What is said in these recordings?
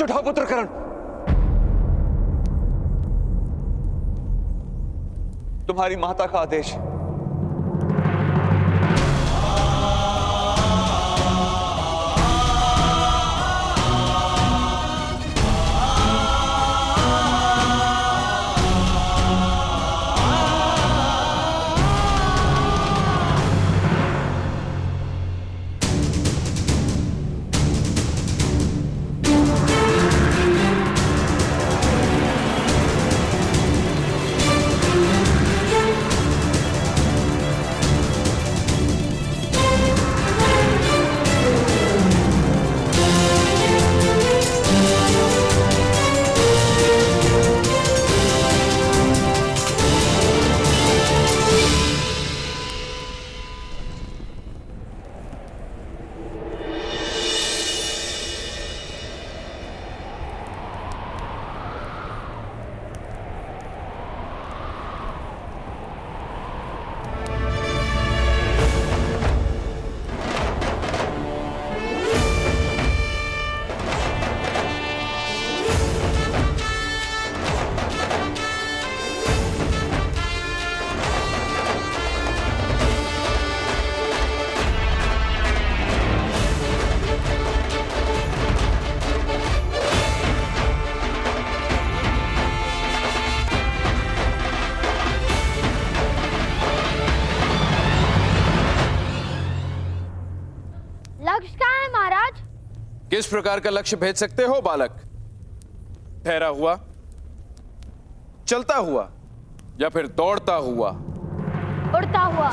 उठाओ पुत्र करण। तुम्हारी माता का आदेश है। लक्ष्य कहाँ है महाराज? किस प्रकार का लक्ष्य भेज सकते हो बालक? ठहरा हुआ, चलता हुआ या फिर दौड़ता हुआ? उड़ता हुआ।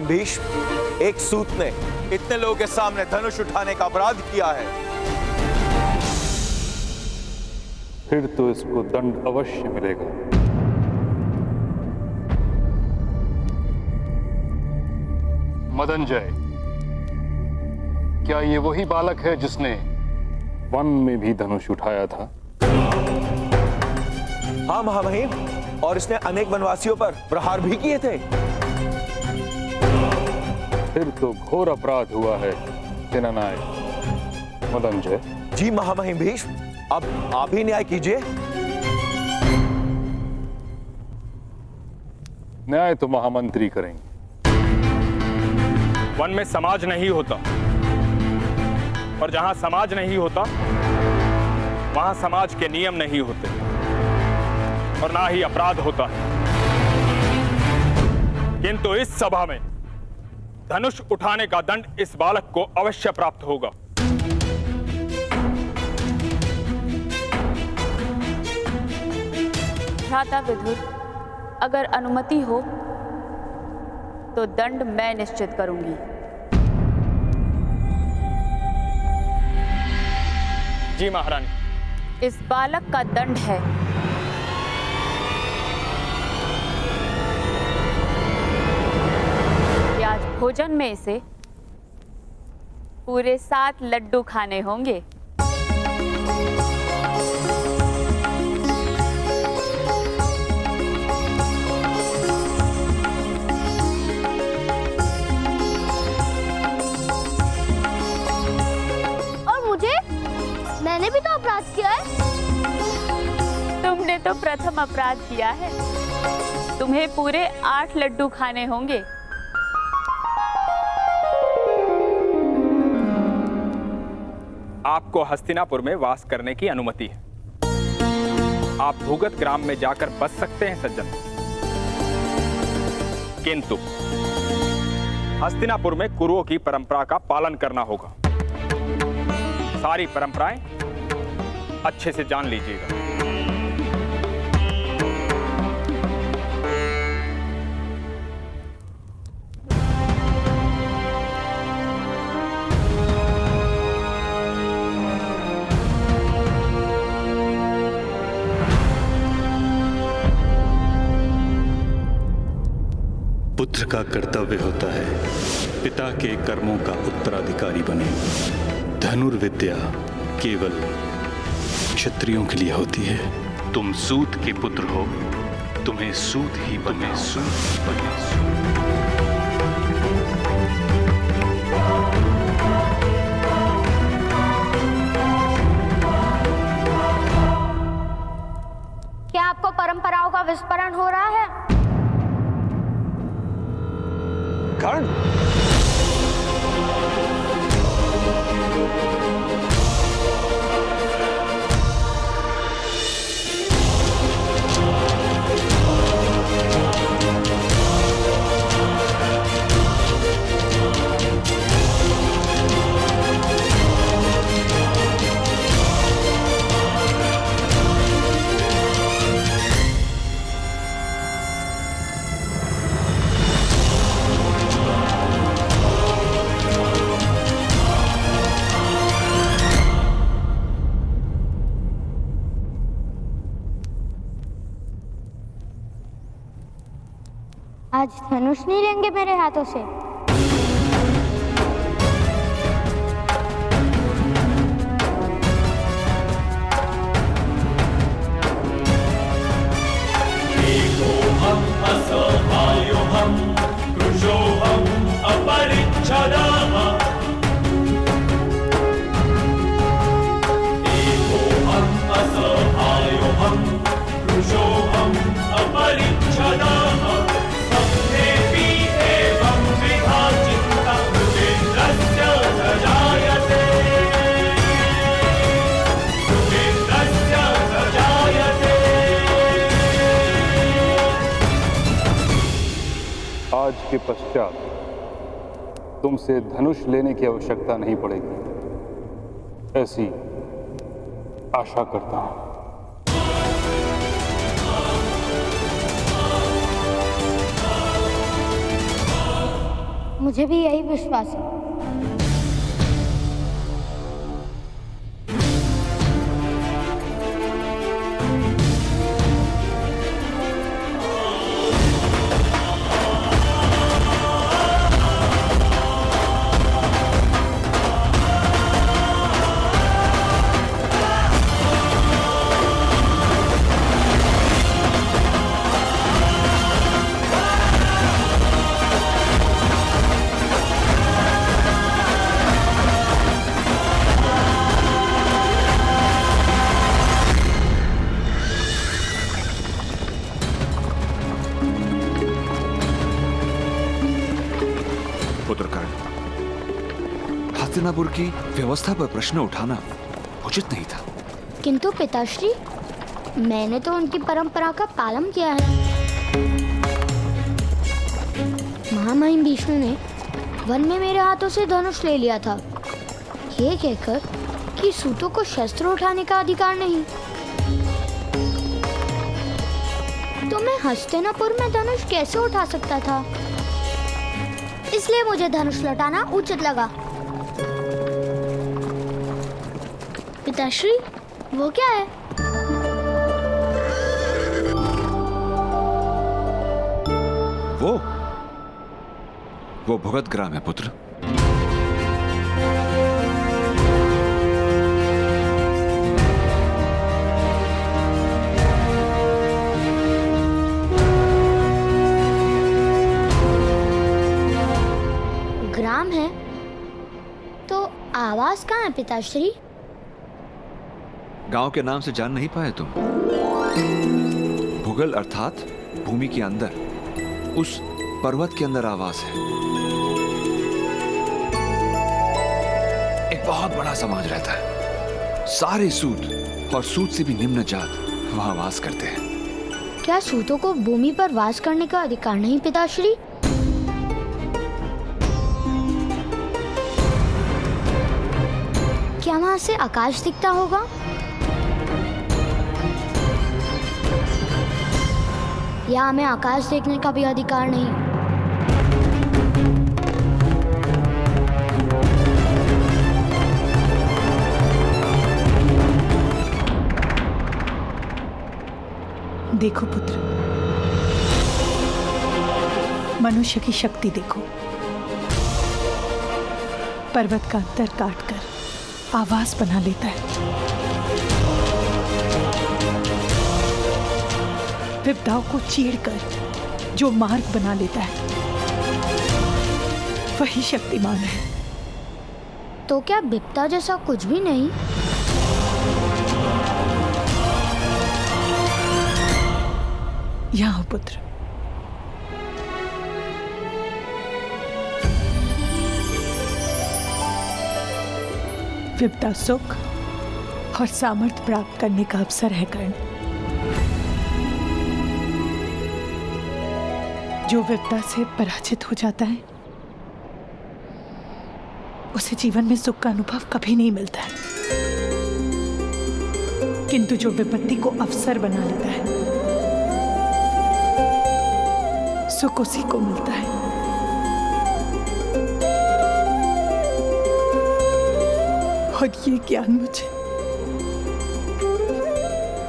महामहिम भीष्म, एक सूत ने इतने लोगों के सामने धनुष उठाने का अपराध किया है। फिर तो इसको दंड अवश्य मिलेगा। मदनजय, क्या ये वही बालक है जिसने वन में भी धनुष उठाया था? हाँ महामहिम, और इसने अनेक वनवासियों पर प्रहार भी किए थे। फिर तो घोर अपराध हुआ है सेनानायक मदनजय। जी महामहिम भीष्म, अब आप ही न्याय कीजिए। न्याय तो महामंत्री करेंगे। वन में समाज नहीं होता, और जहां समाज नहीं होता वहां समाज के नियम नहीं होते, और ना ही अपराध होता है। किंतु इस सभा में धनुष उठाने का दंड इस बालक को अवश्य प्राप्त होगा। भ्राता विदुर, अगर अनुमति हो तो दंड मैं निश्चित करूंगी। जी महारानी। इस बालक का दंड है कि आज भोजन में इसे पूरे 7 लड्डू खाने होंगे। मैंने भी तो अपराध किया है। तुमने तो प्रथम अपराध किया है। तुम्हें पूरे 8 लड्डू खाने होंगे। आपको हस्तिनापुर में वास करने की अनुमति है। आप भूगत ग्राम में जाकर बस सकते हैं सज्जन, किंतु हस्तिनापुर में कुरुओं की परंपरा का पालन करना होगा। सारी परंपराएं अच्छे से जान लीजिएगा। पुत्र का कर्तव्य होता है पिता के कर्मों का उत्तराधिकारी बने। धनुर्विद्या केवल क्षत्रियों के लिए होती है। तुम सूत के पुत्र हो, तुम्हें सूत ही बने। क्या आपको परंपराओं का विस्मरण हो रहा है? कर्ण, आज धनुष नहीं लेंगे मेरे हाथों से। आज के पश्चात तुमसे धनुष लेने की आवश्यकता नहीं पड़ेगी, ऐसी आशा करता हूं। मुझे भी यही विश्वास है। पुत्र कर्ण, हस्तिनापुर की व्यवस्था पर प्रश्न उठाना उचित नहीं था। किंतु पिताश्री, मैंने तो उनकी परंपरा का पालन किया है। महामहिम विष्णु ने वन में मेरे हाथों से धनुष ले लिया था, ये कहकर कि सूतों को शस्त्र उठाने का अधिकार नहीं। तो मैं हस्तिनापुर में धनुष कैसे उठा सकता था? इसलिए मुझे धनुष लौटाना उचित लगा। पिताश्री, वो क्या है? वो भगत ग्राम है पुत्र। ग्राम है तो आवास कहाँ है पिताश्री? गांव के नाम से जान नहीं पाए तुम? भूगल अर्थात भूमि के अंदर, उस पर्वत के अंदर आवास है। एक बहुत बड़ा समाज रहता है, सारे सूत और सूत से भी निम्न जात वहां वास करते हैं। क्या सूतों को भूमि पर वास करने का अधिकार नहीं पिताश्री? क्या वहां से आकाश दिखता होगा? या हमें आकाश देखने का भी अधिकार नहीं? देखो पुत्र, मनुष्य की शक्ति देखो। पर्वत का अंतर काटकर आवास बना लेता है। विपदाओं को चीरकर जो मार्ग बना लेता है, वही शक्तिमान है। तो क्या विपदा जैसा कुछ भी नहीं? यहाँ हो पुत्र। विपदा सुख और सामर्थ्य प्राप्त करने का अवसर है कर्ण। जो विपदा से पराजित हो जाता है, उसे जीवन में सुख का अनुभव कभी नहीं मिलता है। किंतु जो विपत्ति को अवसर बना लेता है, सुख उसी को मिलता है। और ये ज्ञान मुझे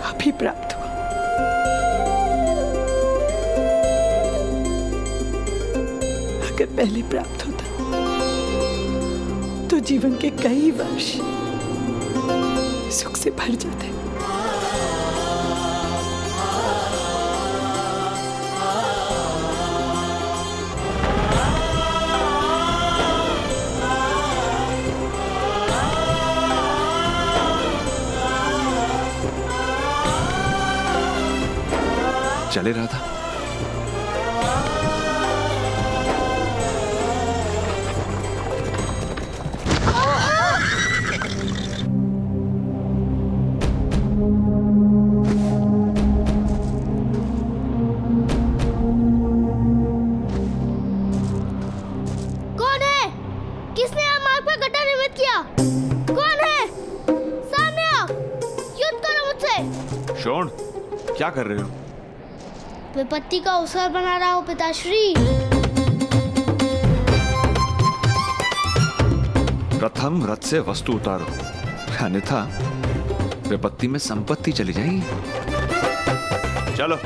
अभी प्राप्त हुआ। अगर पहले प्राप्त होता तो जीवन के कई वर्ष सुख से भर जाते। चले रहा था। कौन है? किसने यहाँ मार्ग पर गड्ढा निर्मित किया? कौन है? सामने आओ, युद्ध करो मुझसे। शोण, क्या कर रहे हो? विपत्ति का अवसर बना रहा हूँ पिताश्री। प्रथम रथ से वस्तु उतारो, अन्यथा विपत्ति में संपत्ति चली जाएगी। चलो।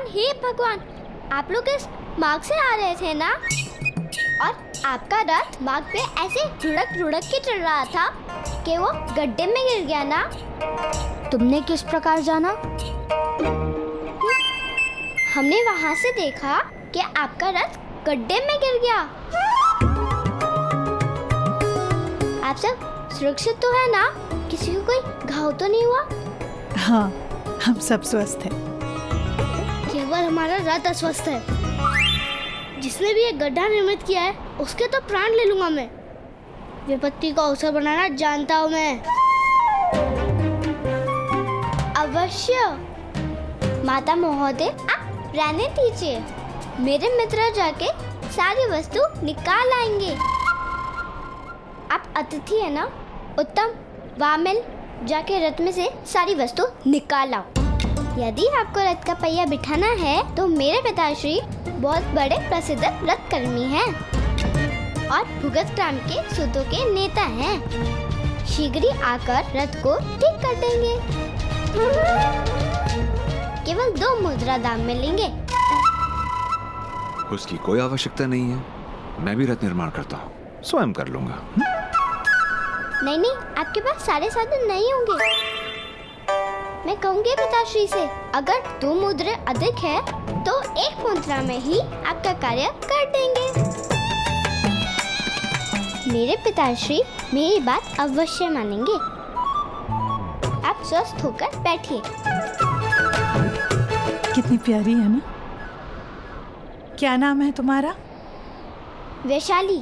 हे भगवान, आप लोग इस मार्ग से आ रहे थे ना? और आपका रथ मार्ग पे ऐसे रुड़क के चल रहा था कि वो गड्ढे में गिर गया ना? तुमने किस प्रकार जाना? हमने वहाँ से देखा कि आपका रथ गड्ढे में गिर गया। आप सब सुरक्षित तो है ना? किसी को कोई घाव तो नहीं हुआ? हाँ, हम सब स्वस्थ हैं। केवल हमारा रथ अस्वस्थ है। जिसने भी ये गड्ढा निर्मित किया है उसके तो प्राण ले लूंगा मैं। विपत्ति को अवसर बनाना जानता हूँ मैं। अवश्य। माता महोदय, आप रहने दीजिए। मेरे मित्र जाके सारी वस्तु निकाल आएंगे। आप अतिथि है ना? उत्तम, वामिल, जाके रथ में से सारी वस्तु निकाल आओ। यदि आपको रथ का पहिया बिठाना है तो मेरे पिताश्री बहुत बड़े प्रसिद्ध रथ कर्मी हैं और भुगत ग्राम के सूतों के नेता हैं। शीघ्र ही आकर रथ को ठीक कर देंगे। केवल 2 मुद्रा दाम में लेंगे। उसकी कोई आवश्यकता नहीं है। मैं भी रथ निर्माण करता हूँ, स्वयं कर लूंगा। नहीं, आपके पास सारे साधन नहीं होंगे। मैं कहूँगी पिताश्री से, अगर 2 मुद्रे अधिक है तो 1 मुद्रा में ही आपका कार्य कर देंगे। मेरे पिताश्री मेरी बात अवश्य मानेंगे। आप स्वस्थ होकर बैठिए। कितनी प्यारी है ना? क्या नाम है तुम्हारा? वैशाली।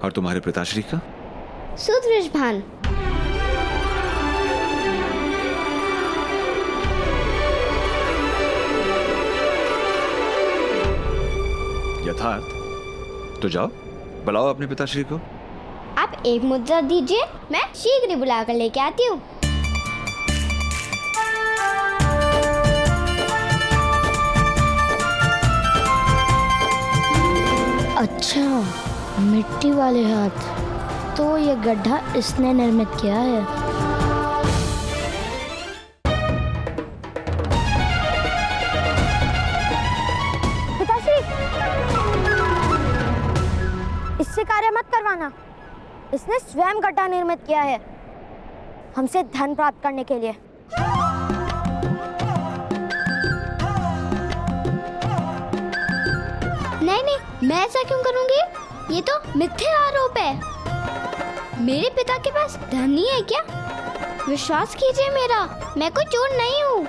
और तुम्हारे पिताश्री का? सुदृष्भान। यथार्थ। तो जाओ, बुलाओ अपने पिताश्री को। आप 1 मुद्रा दीजिए, मैं शीघ्र ही बुला कर लेके आती हूँ। अच्छा, मिट्टी वाले हाथ। तो ये गड्ढा इसने निर्मित किया है। पिताश्री, इससे कार्य मत करवाना। इसने स्वयं गड्ढा निर्मित किया है हमसे धन प्राप्त करने के लिए। नहीं, मैं ऐसा क्यों करूंगी? ये तो मिथ्या आरोप है। मेरे पिता के पास धन नहीं है क्या? विश्वास कीजिए मेरा, मैं कोई चोर नहीं हूँ।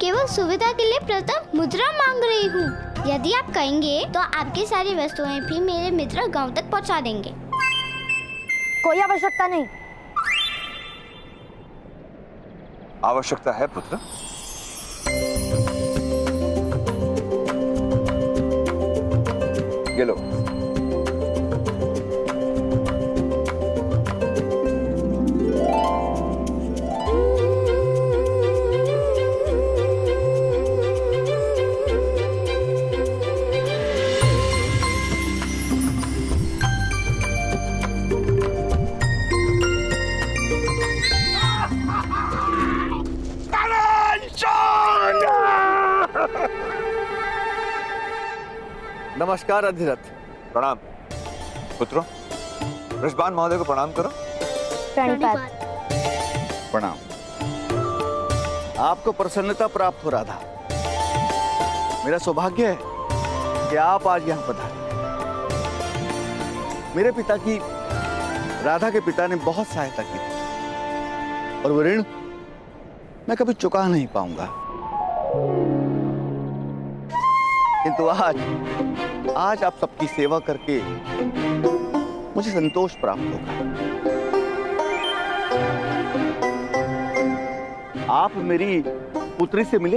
केवल सुविधा के लिए प्रथम मुद्रा मांग रही हूँ। यदि आप कहेंगे तो आपकी सारी वस्तुएं भी मेरे मित्र गांव तक पहुँचा देंगे। कोई आवश्यकता नहीं। आवश्यकता है पुत्र। ये लो। नमस्कार अधिरथ। प्रणाम पुत्रों, ऋषभान महोदय को प्रणाम करो। प्रणिपात। प्रणाम। आपको प्रसन्नता प्राप्त हो रहा था। मेरा सौभाग्य है कि आप आज यहाँ पधारे। मेरे पिता की, राधा के पिता ने बहुत सहायता की थी और वो ऋण मैं कभी चुका नहीं पाऊंगा। किंतु आज आप सबकी सेवा करके मुझे संतोष प्राप्त होगा। आप मेरी पुत्री से मिले।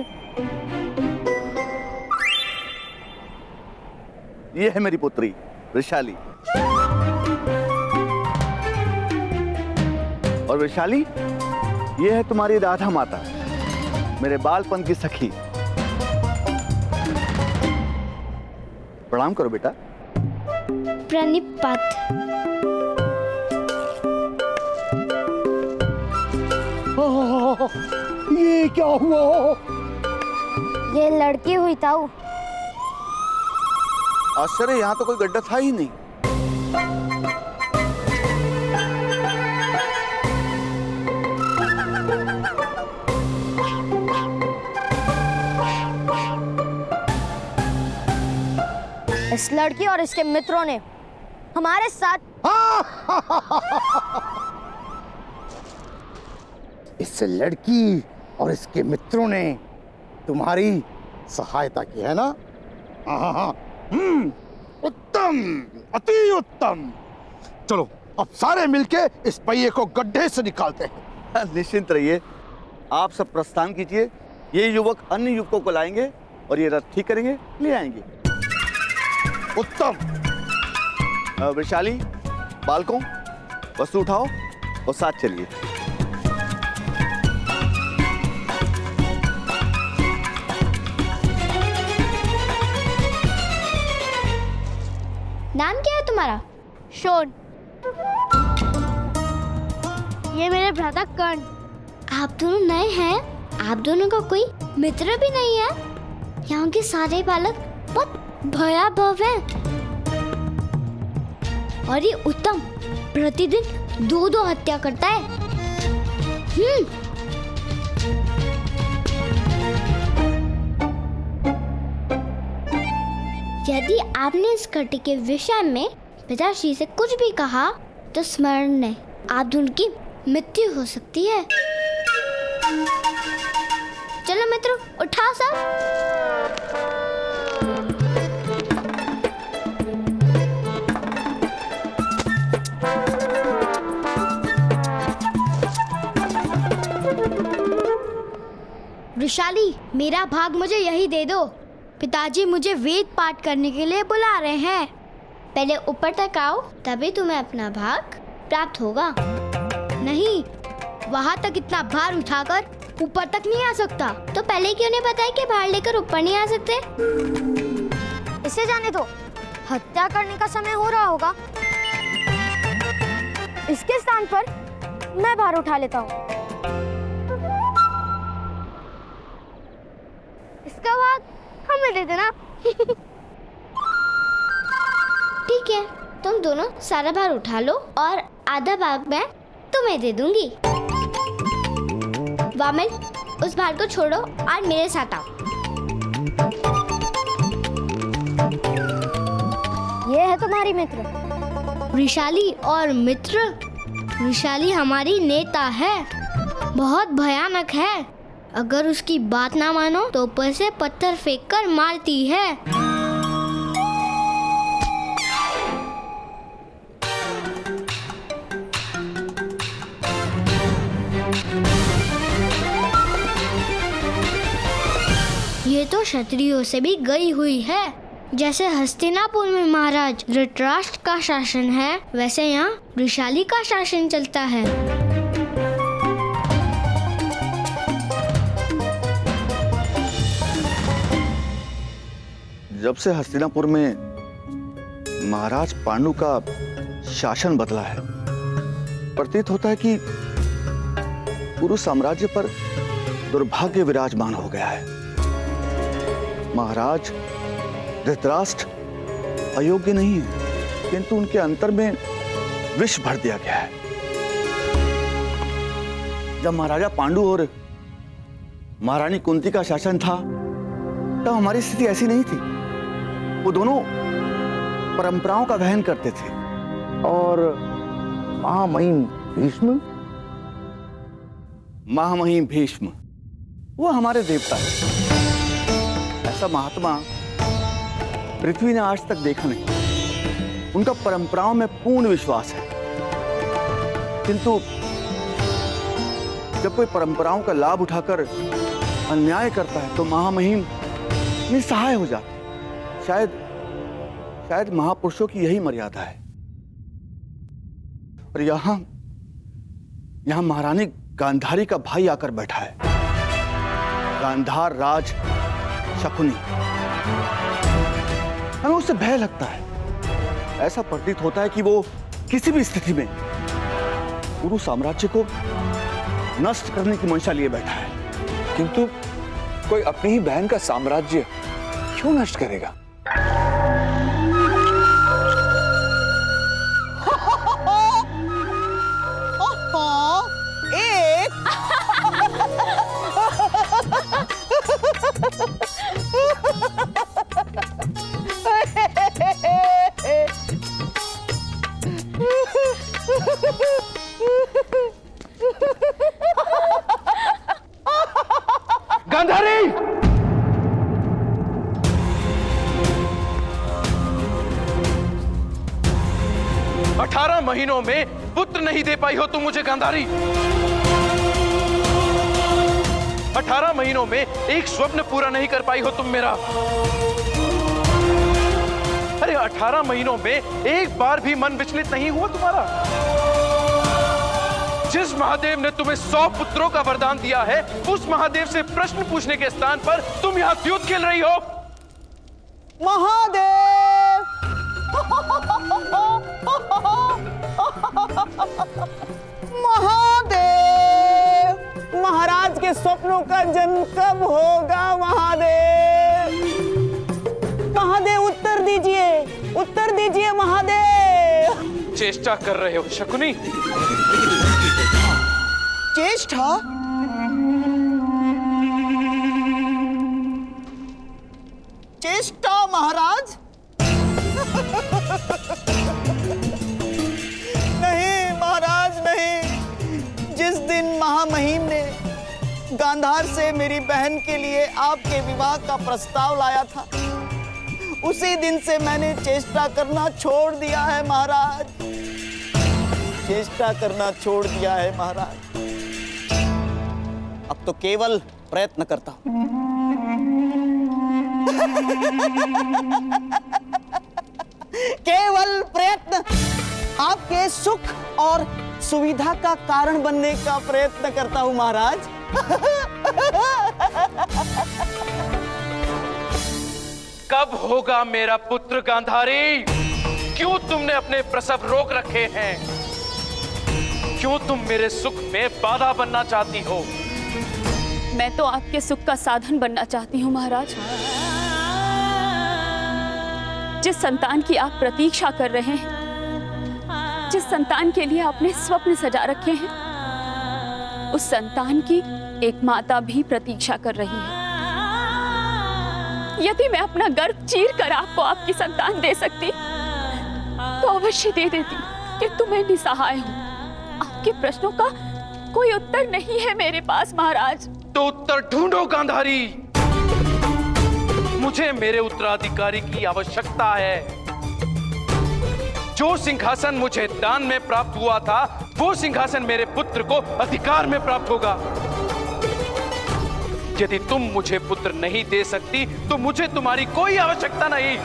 ये है मेरी पुत्री वैशाली। और वैशाली, ये है तुम्हारी राधा माता, मेरे बालपन की सखी। प्रणाम करो बेटा। प्रणिपात। ये क्या हुआ? ये लड़की हुई ताऊ। आश्चर्य, यहाँ तो कोई गड्ढा था ही नहीं। इस लड़की और इसके मित्रों ने हमारे साथ इस लड़की और इसके मित्रों ने तुम्हारी सहायता की है ना? उत्तम, अति उत्तम। चलो अब सारे मिलके इस पहिए को गड्ढे से निकालते हैं। निश्चिंत रहिए, आप सब प्रस्थान कीजिए। ये युवक अन्य युवकों को लाएंगे और ये रथ ठीक करेंगे, ले आएंगे। उत्तम। वैशाली, बालकों, वस्तु उठाओ और साथ चलिए। नाम क्या है तुम्हारा? शोन। ये मेरे भ्राता कर्ण। आप दोनों नए हैं? आप दोनों का कोई मित्र भी नहीं है? यहाँ के सारे बालक बहुत भयावह हैं। और ये उत्तम प्रतिदिन 2 हत्या करता है। यदि आपने इस घटना के विषय में पिताश्री से कुछ भी कहा तो स्मरण नहीं, आप दोनों की मृत्यु हो सकती है। चलो मित्रों, उठाओ सब। वैशाली, मेरा भाग मुझे यही दे दो। पिताजी मुझे वेद पाठ करने के लिए बुला रहे हैं। पहले ऊपर तक आओ, तभी तुम्हें अपना भाग प्राप्त होगा। नहीं, वहाँ तक इतना भार उठाकर ऊपर तक नहीं आ सकता। तो पहले क्यों नहीं बताया कि भार लेकर ऊपर नहीं आ सकते? इसे जाने दो, हत्या करने का समय हो रहा होगा। इसके स्थान पर मैं भार उठा लेता हूँ। इसका भाग हमें दे देना। ठीक है, तुम दोनों सारा भार उठा लो और आधा भाग मैं तुम्हें दे दूंगी। वामन, उस भार को छोड़ो और मेरे साथ आओ। ये है तुम्हारी मित्र वैशाली। और मित्र वैशाली हमारी नेता है, बहुत भयानक है। अगर उसकी बात ना मानो तो ऊपर से पत्थर फेंककर मारती है। ये तो क्षत्रियों से भी गई हुई है। जैसे हस्तिनापुर में महाराज धृतराष्ट्र का शासन है, वैसे यहाँ वृषाली का शासन चलता है। जब से हस्तिनापुर में महाराज पांडु का शासन बदला है, प्रतीत होता है कि पूरे साम्राज्य पर दुर्भाग्य विराजमान हो गया है। महाराज धृतराष्ट्र अयोग्य नहीं है, किंतु उनके अंतर में विष भर दिया गया है। जब महाराजा पांडु और महारानी कुंती का शासन था, तब हमारी स्थिति ऐसी नहीं थी। वो दोनों परंपराओं का वहन करते थे। और महामहिम भीष्म? महामहिम भीष्म वो हमारे देवता हैं। ऐसा महात्मा पृथ्वी ने आज तक देखा नहीं। उनका परंपराओं में पूर्ण विश्वास है, किंतु जब कोई परंपराओं का लाभ उठाकर अन्याय करता है तो महामहिम निस्सहाय हो जाते। शायद महापुरुषों की यही मर्यादा है। और यहां महारानी गांधारी का भाई आकर बैठा है, गांधार राज शकुनी। हमें उससे भय लगता है। ऐसा प्रतीत होता है कि वो किसी भी स्थिति में पूरे साम्राज्य को नष्ट करने की मंशा लिए बैठा है। किंतु कोई अपनी ही बहन का साम्राज्य क्यों नष्ट करेगा? गांधारी! 18 महीनों में पुत्र नहीं दे पाई हो तुम मुझे गांधारी। 18 महीनों में एक स्वप्न पूरा नहीं कर पाई हो तुम मेरा। अरे 18 महीनों में एक बार भी मन विचलित नहीं हुआ तुम्हारा। जिस महादेव ने तुम्हें 100 पुत्रों का वरदान दिया है, उस महादेव से प्रश्न पूछने के स्थान पर तुम यहाँ द्यूत खेल रही हो। महादेव! महादेव! महाराज के स्वप्नों का जन्म कब होगा महादेव? महादेव उत्तर दीजिए, उत्तर दीजिए महादेव। चेष्टा कर रहे हो शकुनी? चेष्टा? चेष्टा महाराज? नहीं महाराज नहीं। जिस दिन महामहिम ने गांधार से मेरी बहन के लिए आपके विवाह का प्रस्ताव लाया था, उसी दिन से मैंने चेष्टा करना छोड़ दिया है महाराज। चेष्टा करना छोड़ दिया है महाराज। अब तो केवल प्रयत्न करता हूं। केवल प्रयत्न, आपके सुख और सुविधा का कारण बनने का प्रयत्न करता हूं महाराज। कब होगा मेरा पुत्र गांधारी? क्यों तुमने अपने प्रसव रोक रखे हैं? क्यों तुम मेरे सुख में बाधा बनना चाहती हो? मैं तो आपके सुख का साधन बनना चाहती हूँ महाराज। जिस संतान की आप प्रतीक्षा कर रहे हैं, जिस संतान के लिए आपने स्वप्न सजा रखे हैं, उस संतान की एक माता भी प्रतीक्षा कर रही है। यदि मैं अपना गर्भ चीर कर आपको आपकी संतान दे सकती तो अवश्य दे देती, किंतु मैं निसहाय हूँ। आपके प्रश्नों का कोई उत्तर नहीं है मेरे पास महाराज। तो उत्तर ढूंढो गांधारी। मुझे मेरे उत्तराधिकारी की आवश्यकता है। जो सिंहासन मुझे दान में प्राप्त हुआ था, वो सिंहासन मेरे पुत्र को अधिकार में प्राप्त होगा। यदि तुम मुझे पुत्र नहीं दे सकती तो मुझे तुम्हारी कोई आवश्यकता नहीं।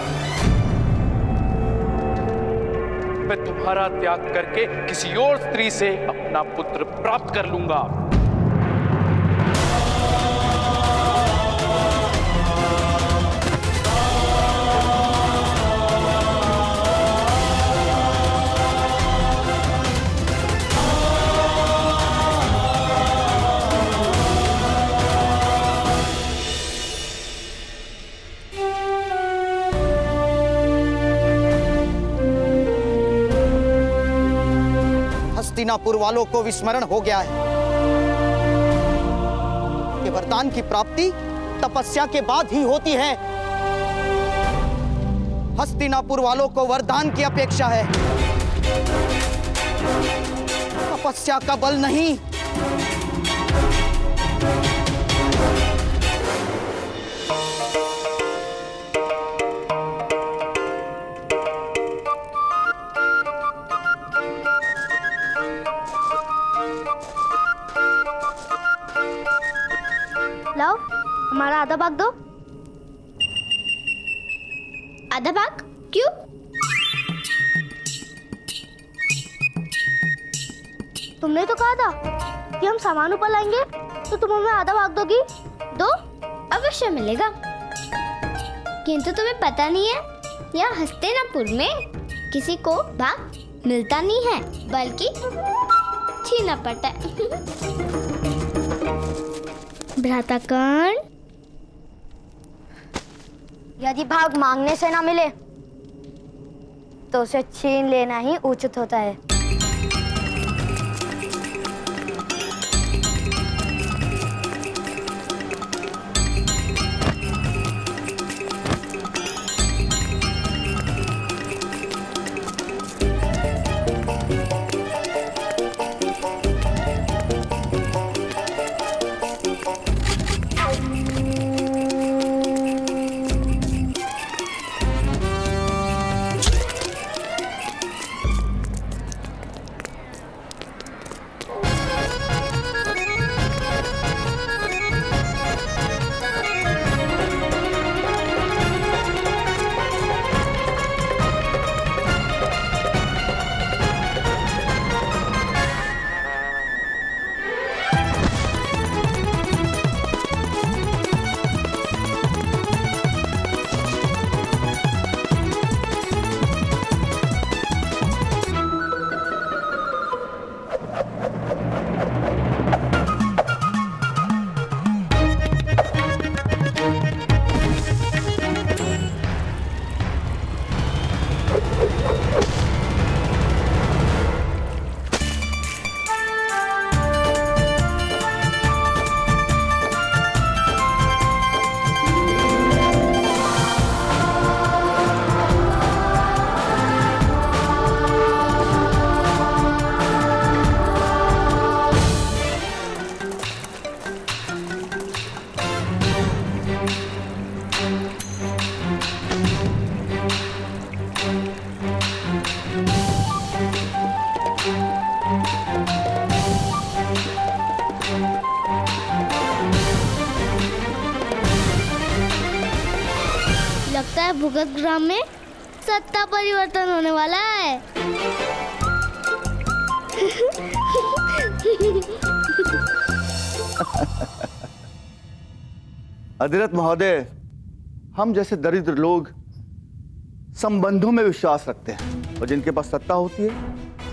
मैं तुम्हारा त्याग करके किसी और स्त्री से अपना पुत्र प्राप्त कर लूंगा। हस्तिनापुर वालों को विस्मरण हो गया है कि वरदान की प्राप्ति तपस्या के बाद ही होती है। हस्तिनापुर वालों को वरदान की अपेक्षा है, तपस्या का बल नहीं। लाओ, हमारा आधा भाग दो। आधा भाग? क्यों? तुमने तो कहा था कि हम सामान ऊपर लाएंगे, तो तुम हमें आधा भाग दोगी? दो, अवश्य मिलेगा। किंतु तुम्हें पता नहीं है, यहाँ हस्तिनापुर में किसी को भाग मिलता नहीं है, बल्कि छीना पड़ता है। भ्राताकर्ण, यदि भाग मांगने से ना मिले तो उसे छीन लेना ही उचित होता है। लगता है भूगत ग्राम में सत्ता परिवर्तन होने वाला है। अधिरथ महोदय, हम जैसे दरिद्र लोग संबंधों में विश्वास रखते हैं, और जिनके पास सत्ता होती है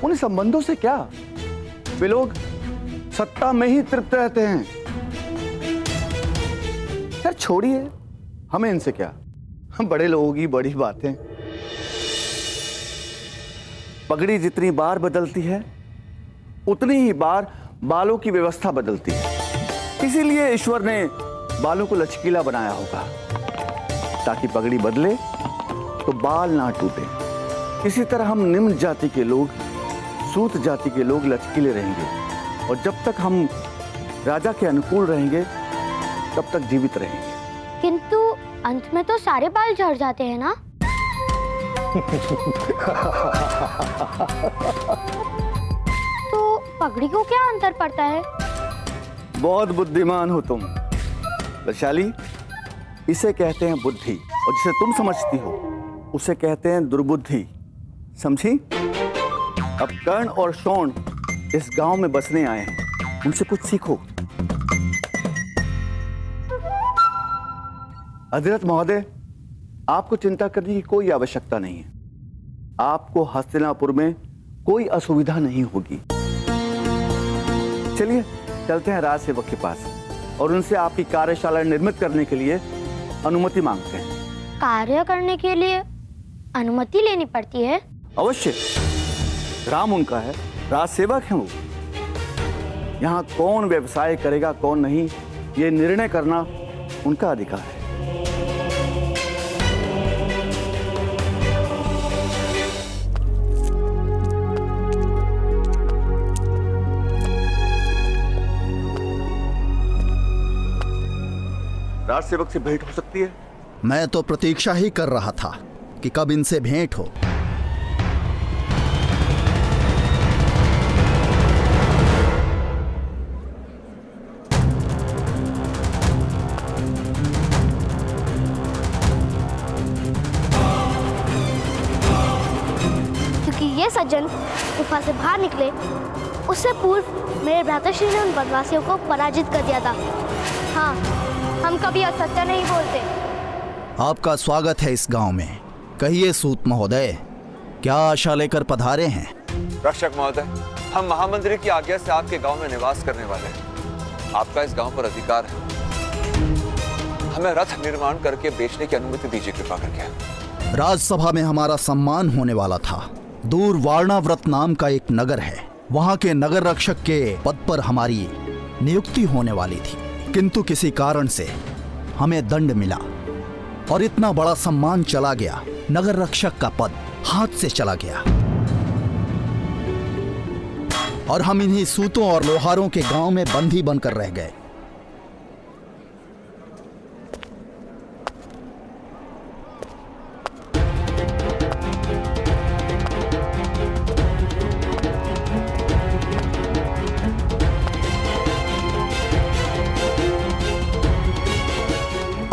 उन्हें संबंधों से क्या, वे लोग सत्ता में ही तृप्त रहते हैं। यार छोड़िए, हमें इनसे क्या, हम बड़े लोगों की बड़ी बातें। पगड़ी जितनी बार बदलती है उतनी ही बार बालों की व्यवस्था बदलती है। इसीलिए ईश्वर ने बालों को लचकीला बनाया होगा, ताकि पगड़ी बदले तो बाल ना टूटे। इसी तरह हम निम्न जाति के लोग, सूत जाति के लोग लचकीले रहेंगे, और जब तक हम राजा के अनुकूल रहेंगे तब तक जीवित रहेंगे। किंतु अंत में तो सारे बाल झड़ जाते हैं ना? तो पगड़ी को क्या अंतर पड़ता है? बहुत बुद्धिमान हो तुम। वैशाली, इसे कहते हैं बुद्धि, और जिसे तुम समझती हो उसे कहते हैं दुर्बुद्धि, समझी? अब कर्ण और शोण इस गांव में बसने आए हैं, उनसे कुछ सीखो। अधिरथ महोदय, आपको चिंता करने की कोई आवश्यकता नहीं है। आपको हस्तिनापुर में कोई असुविधा नहीं होगी। चलिए चलते हैं राज सेवक के पास और उनसे आपकी कार्यशाला निर्मित करने के लिए अनुमति मांगते हैं। कार्य करने के लिए अनुमति लेनी पड़ती है? अवश्य, राम उनका है, राज सेवक हैं वो। यहाँ कौन व्यवसाय करेगा कौन नहीं, ये निर्णय करना उनका अधिकार है। राज सेवक से भेंट हो सकती है? मैं तो प्रतीक्षा ही कर रहा था कि कब इनसे भेंट हो। क्योंकि ये सज्जन गुफा से बाहर निकले उससे पूर्व मेरे भ्राताश्री ने उन वनवासियों को पराजित कर दिया था। हाँ, हम कभी असत्य नहीं बोलते। आपका स्वागत है इस गांव में। कहिए सूत महोदय, क्या आशा लेकर पधारे हैं? रक्षक महोदय, हम महामंत्री की आज्ञा से आपके गांव में निवास करने वाले हैं। आपका इस गांव पर अधिकार है। हमें रथ निर्माण करके बेचने की अनुमति दीजिए कृपा करके। राजसभा में हमारा सम्मान होने वाला था। दूर वारणाव्रत नाम का एक नगर है, वहां के नगर रक्षक के पद पर हमारी नियुक्ति होने वाली थी, किंतु किसी कारण से हमें दंड मिला और इतना बड़ा सम्मान चला गया। नगर रक्षक का पद हाथ से चला गया और हम इन्हीं सूतों और लोहारों के गांव में बंदी बनकर रह गए।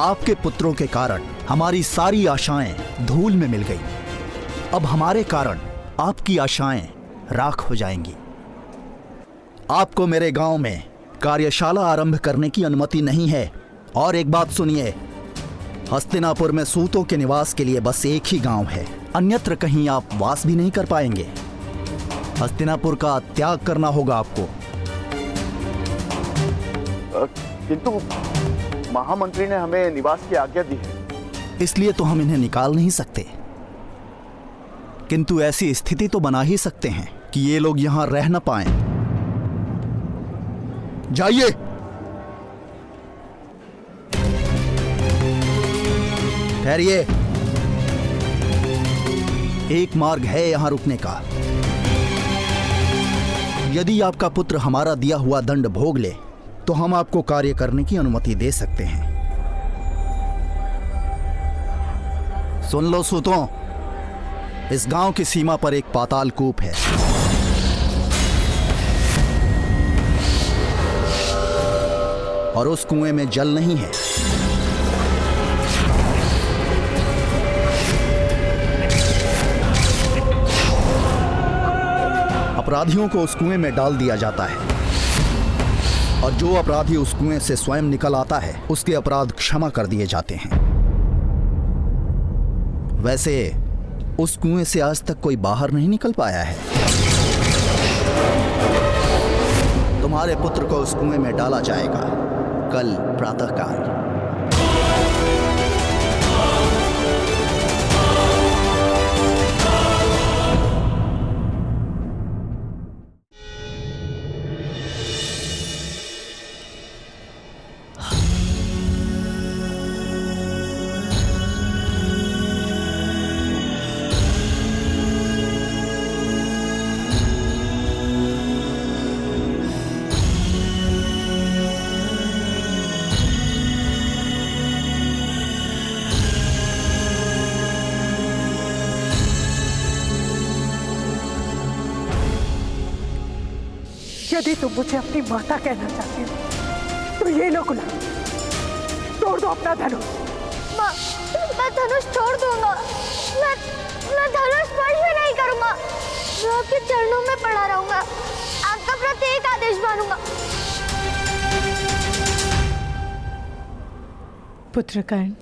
आपके पुत्रों के कारण हमारी सारी आशाएं धूल में मिल गई। अब हमारे कारण आपकी आशाएं राख हो जाएंगी। आपको मेरे गांव में कार्यशाला आरंभ करने की अनुमति नहीं है। और एक बात सुनिए, हस्तिनापुर में सूतों के निवास के लिए बस एक ही गांव है, अन्यत्र कहीं आप वास भी नहीं कर पाएंगे। हस्तिनापुर का त्याग करना होगा आपको। किंतु महामंत्री ने हमें निवास की आज्ञा दी है। इसलिए तो हम इन्हें निकाल नहीं सकते, किंतु ऐसी स्थिति तो बना ही सकते हैं कि ये लोग यहां रह न पाएं। जाइए। ठहरिए, एक मार्ग है यहां रुकने का। यदि आपका पुत्र हमारा दिया हुआ दंड भोग ले तो हम आपको कार्य करने की अनुमति दे सकते हैं। सुन लो सूतों, इस गांव की सीमा पर एक पाताल कूप है। और उस कुएं में जल नहीं है। अपराधियों को उस कुएं में डाल दिया जाता है और जो अपराधी उस कुएं से स्वयं निकल आता है उसके अपराध क्षमा कर दिए जाते हैं। वैसे उस कुएं से आज तक कोई बाहर नहीं निकल पाया है। तुम्हारे पुत्र को उस कुएं में डाला जाएगा कल प्रातःकाल। यदि तुम मुझे अपनी माता कहना चाहते हो तो ये लो गुलाम, छोड़ दो अपना धनुष। माँ, मैं धनुष छोड़ दूंगा। मैं धनुष स्पर्श भी नहीं करूंगा। मैं आपके चरणों में पड़ा रहूंगा। आपका प्रत्येक आदेश मानूंगा। पुत्र कर्ण,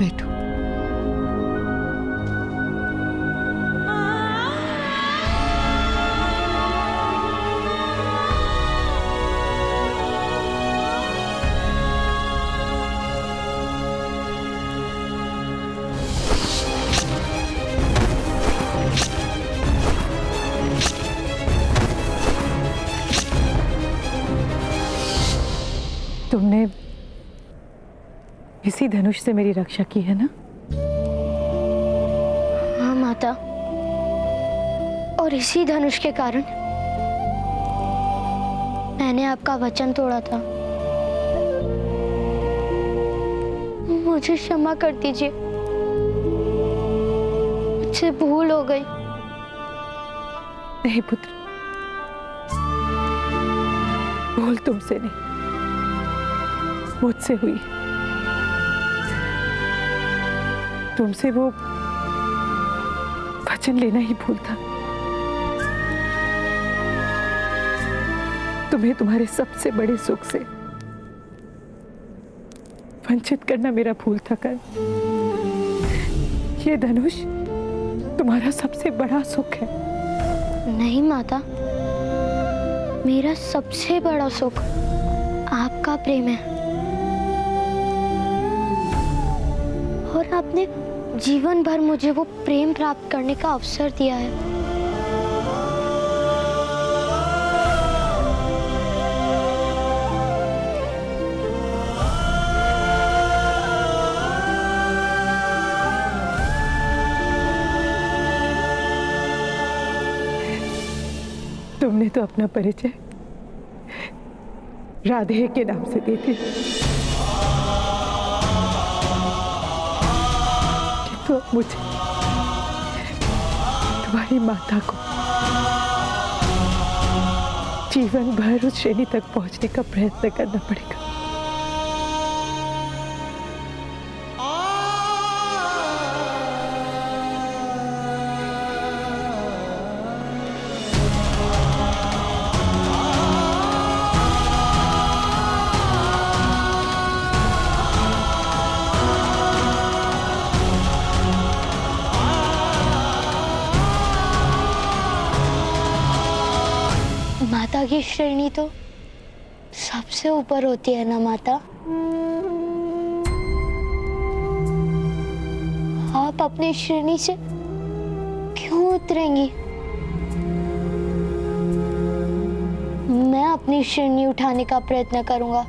बैठो। तुमने इसी धनुष से मेरी रक्षा की है ना? हाँ माता, और इसी धनुष के कारण मैंने आपका वचन तोड़ा था। मुझे क्षमा कर दीजिए, मुझसे भूल हो गई। नहीं पुत्र, भूल तुमसे नहीं, मुझसे हुई। तुमसे वो वचन लेना ही भूल था। तुम्हें तुम्हारे सबसे बड़े सुख से वंचित करना मेरा भूल था कर्ण। ये धनुष तुम्हारा सबसे बड़ा सुख है। नहीं माता, मेरा सबसे बड़ा सुख आपका प्रेम है, और आपने जीवन भर मुझे वो प्रेम प्राप्त करने का अवसर दिया है। तुमने तो अपना परिचय राधे के नाम से दे दिया, तो अब मुझे तुम्हारी माता को जीवन भर उस श्रेणी तक पहुंचने का प्रयत्न करना पड़ेगा। माता की श्रेणी तो सबसे ऊपर होती है ना माता? आप अपनी श्रेणी से क्यों उतरेंगी? मैं अपनी श्रेणी उठाने का प्रयत्न करूंगा।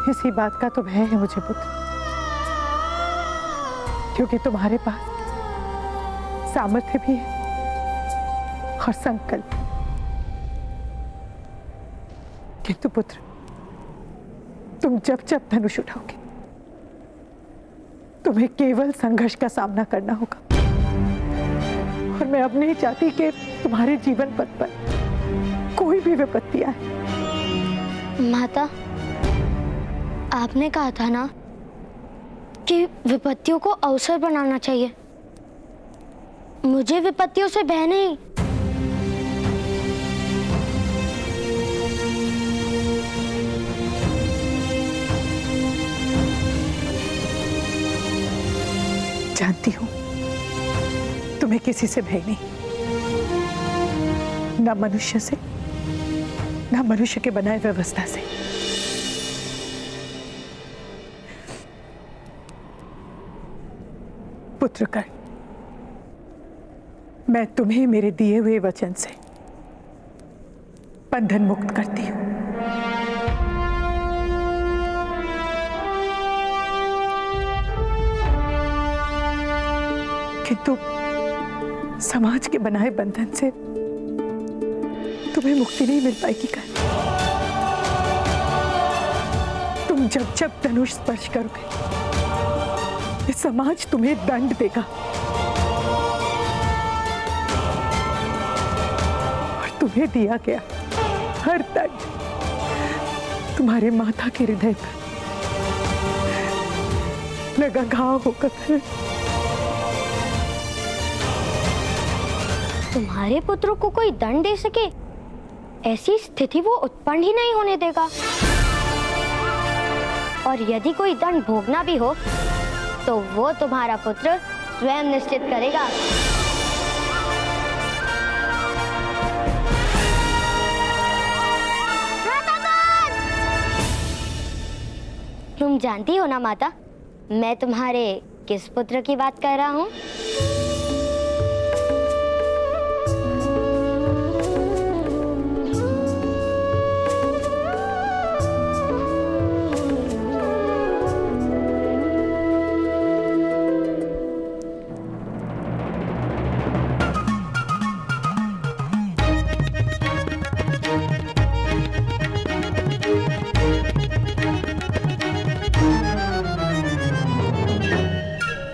इसी बात का तो भय है मुझे पुत्र, क्योंकि तुम्हारे पास सामर्थ्य भी है और संकल्प। किंतु पुत्र, तुम जब जब धनुष उठाओगे तुम्हें केवल संघर्ष का सामना करना होगा, और मैं अब नहीं चाहती कि तुम्हारे जीवन पथ पर कोई भी विपत्ति आए। माता, आपने कहा था ना कि विपत्तियों को अवसर बनाना चाहिए। मुझे विपत्तियों से भय नहीं। जानती हूं तुम्हें किसी से भय नहीं, न मनुष्य से मनुष्य के बनाए व्यवस्था से। पुत्रकर्ण, मैं तुम्हें मेरे दिए हुए वचन से बंधन मुक्त करती हूं। किंतु समाज के बनाए बंधन से तुम्हें मुक्ति नहीं मिल पाएगी कर्ण। तुम जब जब धनुष स्पर्श करोगे, ये समाज तुम्हें दंड देगा और तुम्हें दिया गया हर दंड तुम्हारे माता के हृदय पर लगा घाव होकर। तुम्हारे पुत्रों को कोई दंड दे सके, ऐसी स्थिति वो उत्पन्न ही नहीं होने देगा। और यदि कोई दंड भोगना भी हो तो वो तुम्हारा पुत्र स्वयं निश्चित करेगा। तुम जानती हो ना माता, मैं तुम्हारे किस पुत्र की बात कर रहा हूँ?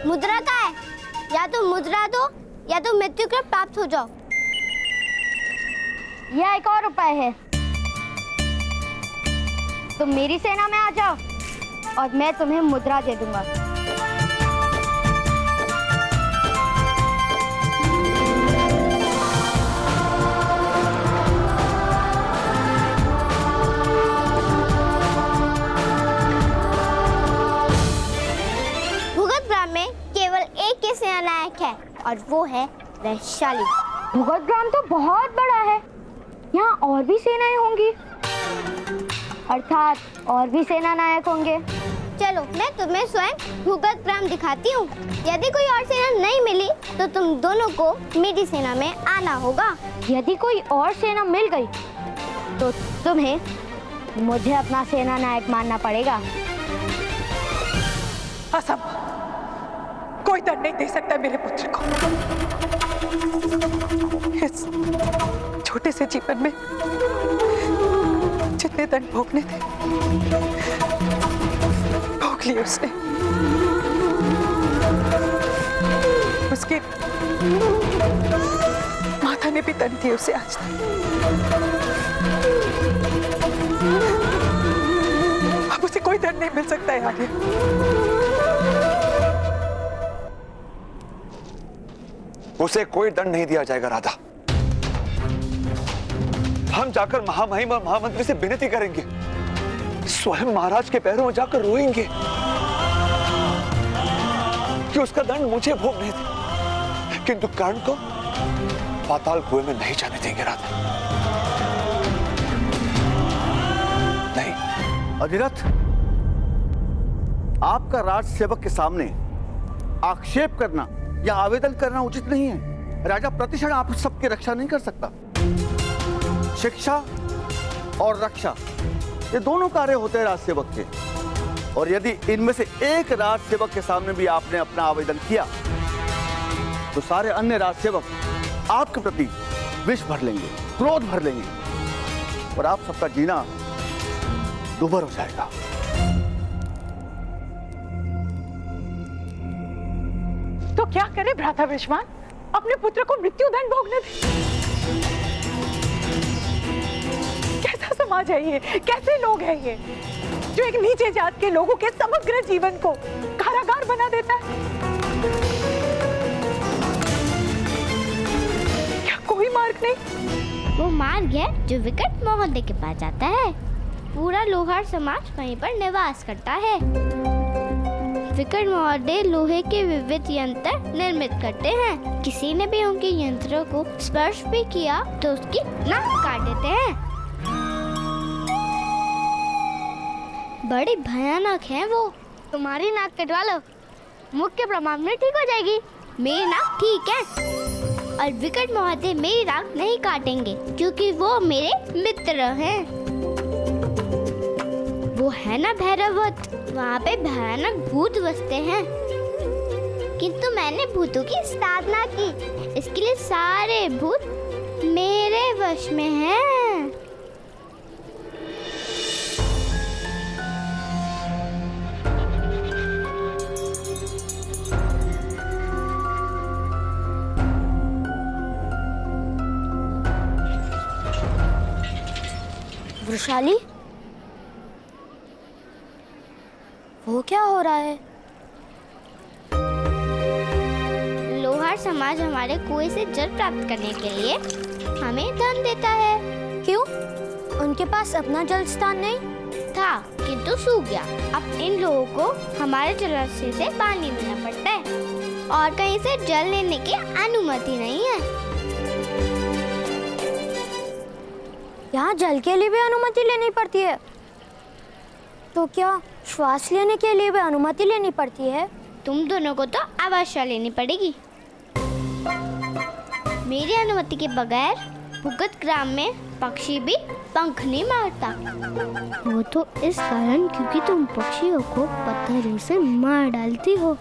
मुद्रा का है, या तो मुद्रा दो या तो मृत्यु के प्राप्त हो जाओ। यह एक और उपाय है, तुम मेरी सेना में आ जाओ और मैं तुम्हें मुद्रा दे दूंगा। भूगतग्राम में केवल एक ही सेनानायक है और वो है वैशाली। भूगतग्राम तो बहुत बड़ा है, यहाँ और भी सेनाएं होंगी, अर्थात और भी सेनानायक होंगे। चलो मैं तुम्हें स्वयं भूगतग्राम दिखाती हूँ। यदि कोई और सेना नहीं मिली तो तुम दोनों को मेरी सेना में आना होगा। यदि कोई और सेना मिल गई तो तुम्हें मुझे अपना सेनानायक मानना पड़ेगा। असंभव, कोई दंड नहीं दे सकता मेरे पुत्र को। इस छोटे से जीवन में जितने दंड भोगने थे भोग लिए उसने। उसके माता ने भी दंड दिए उसे आज तक। अब उसे कोई दंड नहीं मिल सकता है आगे। उसे कोई दंड नहीं दिया जाएगा राधा। हम जाकर महामहिम और महामंत्री से विनती करेंगे, स्वयं महाराज के पैरों में जाकर रोएंगे कि उसका दंड मुझे भोगने दे, किंतु कर्ण को पाताल कुएं में नहीं जाने देंगे राधा। नहीं। अधिरथ, आपका राज सेवक के सामने आक्षेप करना या आवेदन करना उचित नहीं है। राजा प्रतिक्षण आप सबकी रक्षा नहीं कर सकता। शिक्षा और रक्षा ये दोनों कार्य होते हैं राज सेवक के, और यदि इनमें से एक राज सेवक के सामने भी आपने अपना आवेदन किया तो सारे अन्य राज सेवक आपके प्रति विष भर लेंगे, क्रोध भर लेंगे और आप सबका जीना दुभर हो जाएगा। तो क्या करे भ्राता विश्वान, अपने पुत्र को मृत्यु दंड भोगने दे। कैसा समाज है ये, कैसे लोग हैं ये जो एक नीचे जात के लोगों के समग्र जीवन को कारागार बना देता है। क्या कोई मार्ग नहीं? वो मार्ग है जो विकट महोदय के पास जाता है। पूरा लोहार समाज वहीं पर निवास करता है। विकट महोदय लोहे के विविध यंत्र निर्मित करते हैं। किसी ने भी उनके यंत्रों को स्पर्श भी किया तो उसकी नाक काट देते हैं। बड़ी भयानक है वो। तुम्हारी नाक कटवा लो, मुख्य प्रमाण में ठीक हो जाएगी। मेरी नाक ठीक है और विकट महोदय मेरी नाक नहीं काटेंगे क्योंकि वो मेरे मित्र हैं। वो है ना भैरवत, वहाँ पे भयानक भूत बसते हैं। किंतु मैंने भूतों की साधना की, इसके लिए सारे भूत मेरे वश में हैं। वृषाली, वो क्या हो रहा है? लोहार समाज हमारे कुएं से जल प्राप्त करने के लिए हमें धन देता है। क्यों? उनके पास अपना जल स्थान नहीं था किंतु सूख गया। अब इन लोगों को हमारे जलाशय से पानी लेना पड़ता है और कहीं से जल लेने की अनुमति नहीं है। यहाँ जल के लिए भी अनुमति लेनी पड़ती है, तो क्या श्वास लेने के लिए भी अनुमति लेनी पड़ती है? तुम दोनों को तो अवश्य लेनी पड़ेगी। मेरी अनुमति के बगैर भूगत ग्राम में पक्षी भी पंख नहीं मारता। वो तो इस कारण क्योंकि तुम पक्षियों को पत्थरों से मार डालती हो।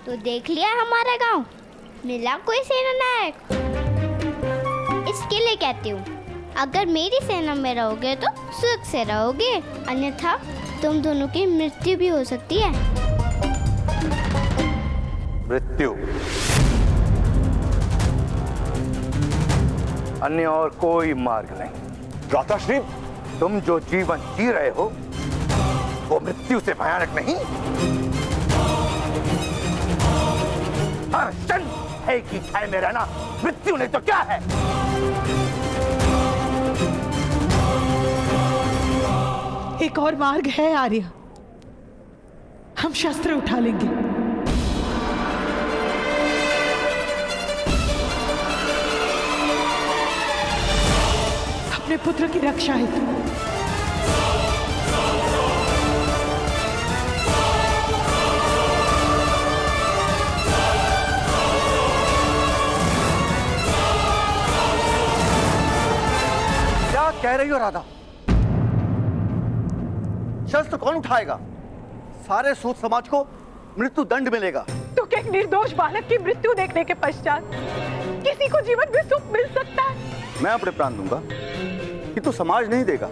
तो देख लिया हमारा गांव, मिला कोई सेना नायक। इसके लिए कहती हूँ, अगर मेरी सेना में रहोगे तो सुख से रहोगे, अन्यथा तुम दोनों की मृत्यु भी हो सकती है। मृत्यु? अन्य और कोई मार्ग नहीं। भ्राताश्री, तुम जो जीवन जी रहे हो वो मृत्यु से भयानक नहीं। हर क्षण है की छाया में रहना मृत्यु नहीं तो क्या है? एक और मार्ग है आर्य, हम शस्त्र उठा लेंगे। अपने पुत्र की रक्षा हेतु। क्या कह रही हो राधा? शस्त्र कौन उठाएगा? सारे सूत समाज को मृत्यु दंड मिलेगा। तो क्या एक निर्दोष बालक की मृत्यु देखने के पश्चात किसी को जीवन में सुख मिल सकता है? मैं अपने प्राण दूंगा कि तो समाज नहीं देगा।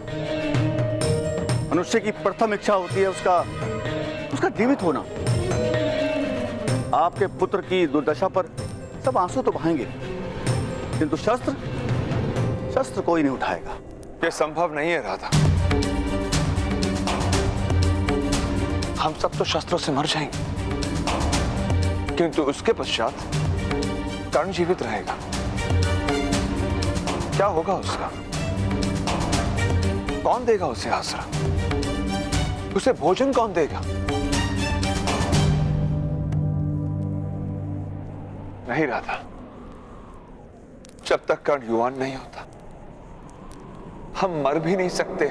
मनुष्य की प्रथम इच्छा होती है उसका जीवित होना। आपके पुत्र की दुर्दशा पर सब आंसू तो बहाएंगे, किंतु शस्त्र कोई नहीं उठाएगा। ये संभव नहीं है राधा। हम सब तो शस्त्रों से मर जाएंगे, किंतु उसके पश्चात कर्ण जीवित रहेगा। क्या होगा उसका? कौन देगा उसे आसरा? उसे भोजन कौन देगा? नहीं राधा, जब तक कर्ण युवान नहीं होता हम मर भी नहीं सकते।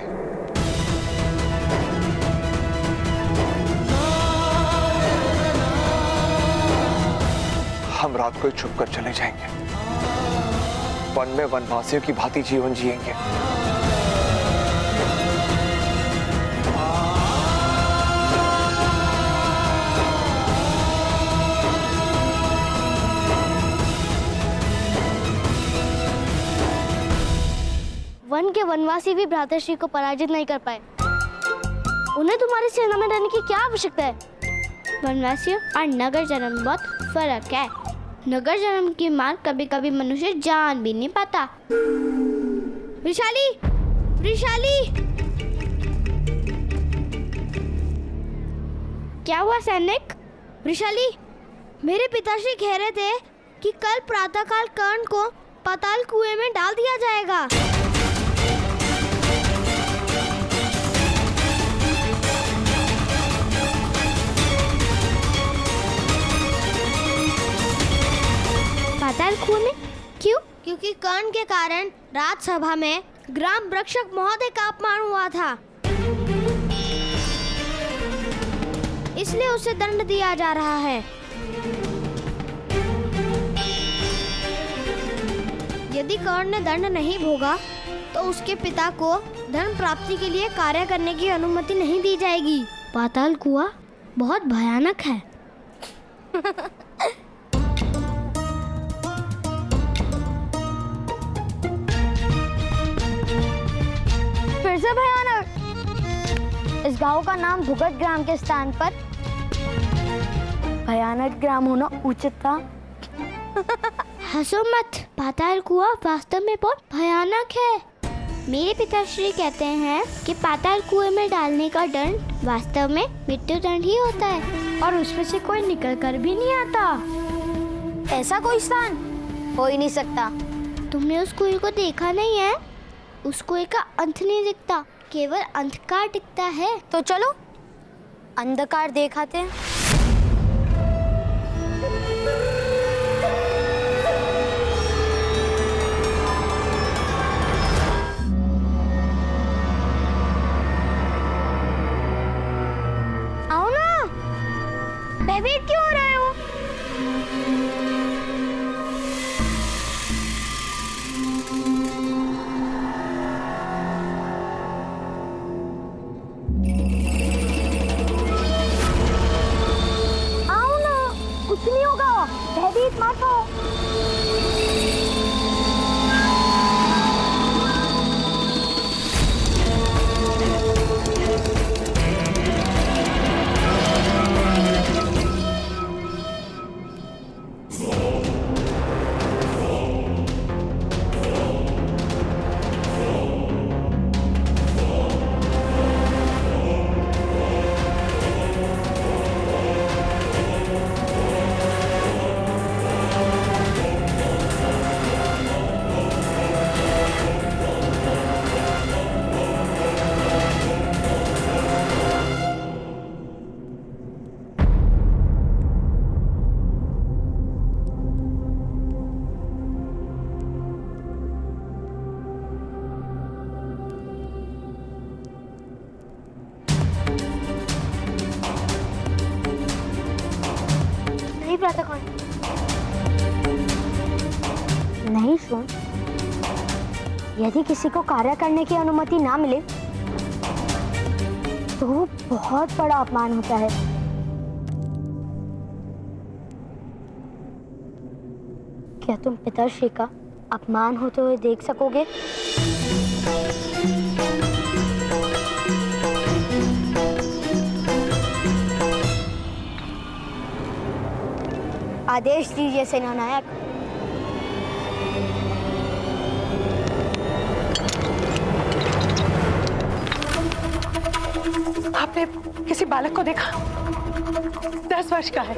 हम रात को ही छुप कर चले जाएंगे, वन में वनवासियों की भांति जीवन जिएंगे। वन के वनवासी भी भ्राताश्री को पराजित नहीं कर पाए। उन्हें तुम्हारी सेना में रहने की क्या आवश्यकता है? वनवासियों और नगर जन्म में बहुत फर्क है। नगर जन्म की मार कभी कभी मनुष्य जान भी नहीं पाता। वृषाली, वृषाली, क्या हुआ सैनिक? वृषाली, मेरे पिताश्री कह रहे थे कि कल प्रातःकाल कर्ण को पाताल कुएं में डाल दिया जाएगा। पाताल कुएं में? क्यों? क्योंकि कर्ण के कारण राज्यसभा में ग्राम रक्षक महोदय का अपमान हुआ था, इसलिए उसे दंड दिया जा रहा है। यदि कर्ण ने दंड नहीं भोगा तो उसके पिता को धन प्राप्ति के लिए कार्य करने की अनुमति नहीं दी जाएगी। पाताल कुआं बहुत भयानक है। फिर से भयानक। इस गांव का नाम भुगत ग्राम के स्थान पर भयानक ग्राम होना उचित था। हंसो मत, पाताल कुआं वास्तव में बहुत भयानक है। मेरे पिताश्री कहते हैं कि पाताल कुएं में डालने का दंड वास्तव में मृत्यु दंड ही होता है और उसमें से कोई निकल कर भी नहीं आता। ऐसा कोई स्थान हो ही नहीं सकता। तुमने उस कुएं को देखा नहीं है? उस कुएं का अंत नहीं दिखता, केवल अंधकार दिखता है। तो चलो अंधकार दिखाते हैं। आओ ना, भयभीत क्यों हो रहे हो? आओ ना, कुछ नहीं होगा, भयभीत मत हो। नहीं सुन, यदि किसी को कार्य करने की अनुमति ना मिले तो वो बहुत बड़ा अपमान होता है। क्या तुम पिताश्री का अपमान होते हुए देख सकोगे? आदेश दीजिए सेनानायक। आपने किसी बालक को देखा? 10 वर्ष का है।